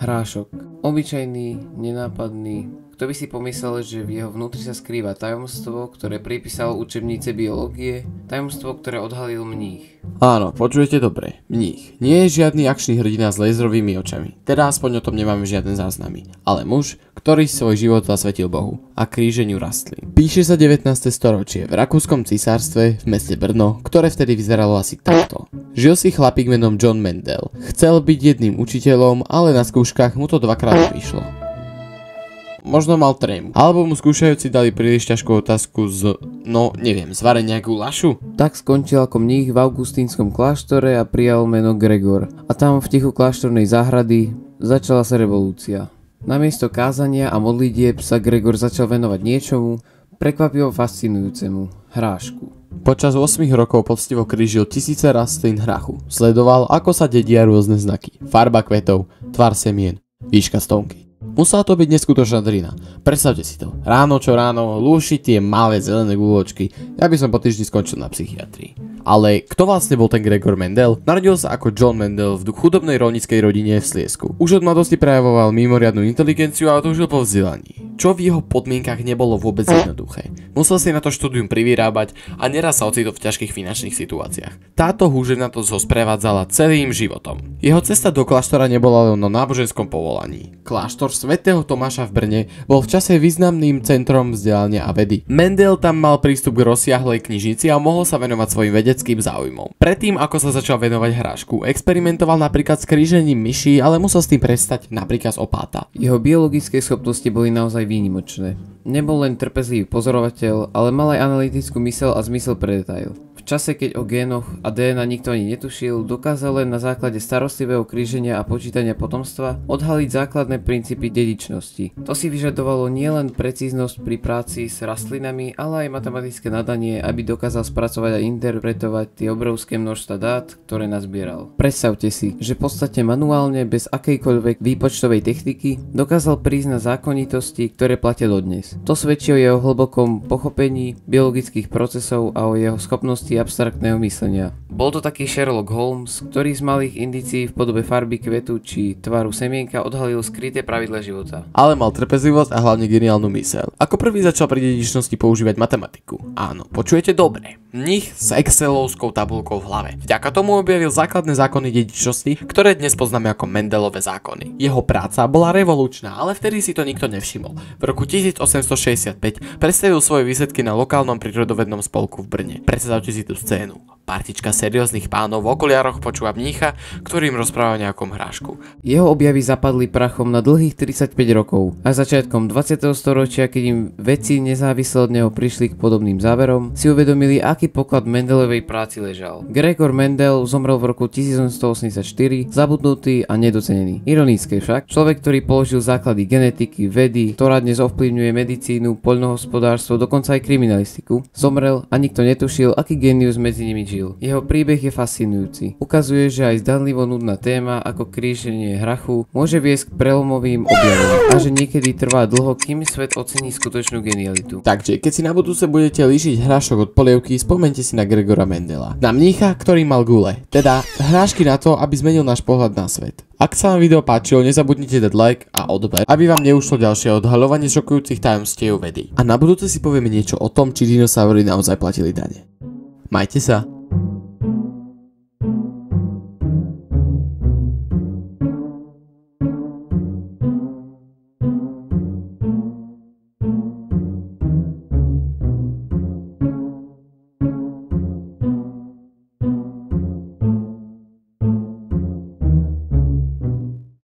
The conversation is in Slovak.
Hrášok. Obyčajný, nenápadný. Kto by si pomyslel, že v jeho vnútri sa skrýva tajomstvo, ktoré pripísal učebnice biológie, tajomstvo, ktoré odhalil mních. Áno, počujete dobre. Mních. Nie je žiadny akčný hrdina s laserovými očami. Teda aspoň o tom nemáme žiadne záznamy. Ale muž, ktorý svoj život zasvetil Bohu a kríženiu rastlín. Píše sa 19. storočie v Rakúskom císarstve v meste Brno, ktoré vtedy vyzeralo asi takto. Žil si chlapík menom John Mendel. Chcel byť jedným učiteľom, ale na skúškach mu to dvakrát nevyšlo. Možno mal trému. Alebo mu skúšajúci dali príliš ťažkú otázku zvarenia gulášu? Tak skončil ako mních v augustínskom kláštore a prijal meno Gregor. A tam v tichu kláštornej záhrady začala sa revolúcia. Namiesto kázania a modlitieb sa Gregor začal venovať niečomu prekvapivo fascinujúcemu – hrášku. Počas 8 rokov poctivo krížil tisíce rastlín hrachu. Sledoval, ako sa dedia rôzne znaky. Farba kvetov, tvar semien, výška stonky. Musela to byť neskutočná drina. Predstavte si to. Ráno čo ráno lúšiť tie malé zelené guľočky. Ja by som po týždni skončil na psychiatrii. Ale kto vlastne bol ten Gregor Mendel? Narodil sa ako John Mendel v chudobnej rolníckej rodine v Sliesku. Už od mladosti prejavoval mimoriadnu inteligenciu a túžil po vzdelaní, čo v jeho podmienkach nebolo vôbec jednoduché. Musel si na to štúdium privyrábať a neraz sa ocitol v ťažkých finančných situáciách. Táto húževnatosť ho sprevádzala celým životom. Jeho cesta do kláštora nebola len o náboženskom povolaní. Kláštor svätého Tomáša v Brne bol v čase významným centrom vzdelania a vedy. Mendel tam mal prístup k rozsiahlej knižnici a mohol sa venovať svojim vedeckým záujmom. Predtým, ako sa začal venovať hrášku, experimentoval napríklad s krížením myší, ale musel s tým prestať napríklad z opáta. Jeho biologické schopnosti boli naozaj výnimočné. Nebol len trpezlivý pozorovateľ, ale mal aj analytickú myseľ a zmysel pre detail. V čase, keď o génoch a DNA nikto ani netušil, dokázal len na základe starostlivého kríženia a počítania potomstva odhaliť základné princípy dedičnosti. To si vyžadovalo nielen precíznosť pri práci s rastlinami, ale aj matematické nadanie, aby dokázal spracovať a interpretovať tie obrovské množstva dát, ktoré nazbieral. Predstavte si, že v podstate manuálne, bez akejkoľvek výpočtovej techniky, dokázal prísť na zákonitosti, ktoré platia dodnes. To svedčí o jeho hlbokom pochopení biologických procesov a o jeho schopnosti abstraktného myslenia. Bol to taký Sherlock Holmes, ktorý z malých indícií v podobe farby kvetu či tvaru semienka odhalil skryté pravidlá života. Ale mal trpezlivosť a hlavne geniálnu myseľ. Ako prvý začal pri dedičnosti používať matematiku. Áno, počujete dobre. Mních s excelovskou tabuľkou v hlave. Vďaka tomu objavil základné zákony dedičnosti, ktoré dnes poznáme ako Mendelove zákony. Jeho práca bola revolučná, ale vtedy si to nikto nevšimol. V roku 1865 predstavil svoje výsledky na lokálnom prírodovednom spolku v Brne. Predstavte si tú scénu. Partička serióznych pánov v okuliároch počúva mnícha, ktorým rozpráva o nejakom hrášku. Jeho objavy zapadli prachom na dlhých 35 rokov a začiatkom 20. storočia, keď im vedci nezávisle od neho prišli k podobným záverom, si uvedomili, aký poklad Mendelovej práci ležal. Gregor Mendel zomrel v roku 1884, zabudnutý a nedocenený. Ironické však, človek, ktorý položil základy genetiky, vedy, ktorá dnes ovplyvňuje medicínu, poľnohospodárstvo, dokonca aj kriminalistiku, zomrel a nikto netušil, aký génius medzi nimi žil. Jeho príbeh je fascinujúci. Ukazuje, že aj zdanlivo nudná téma ako kríženie hrachu môže viesť k prelomovým objavom a že niekedy trvá dlho, kým svet ocení skutočnú genialitu. Takže, keď si na budúce budete líšiť hrášok od polievky, spomente si na Gregora Mendela. Na mnícha, ktorý mal gule. Teda hrášky na to, aby zmenil náš pohľad na svet. Ak sa vám video páčilo, nezabudnite dať like a odber, aby vám neušlo ďalšie odhaľovanie šokujúcich tajomstiev vedy. A na budúce si povieme niečo o tom, či dinosaury naozaj platili dane. Majte sa.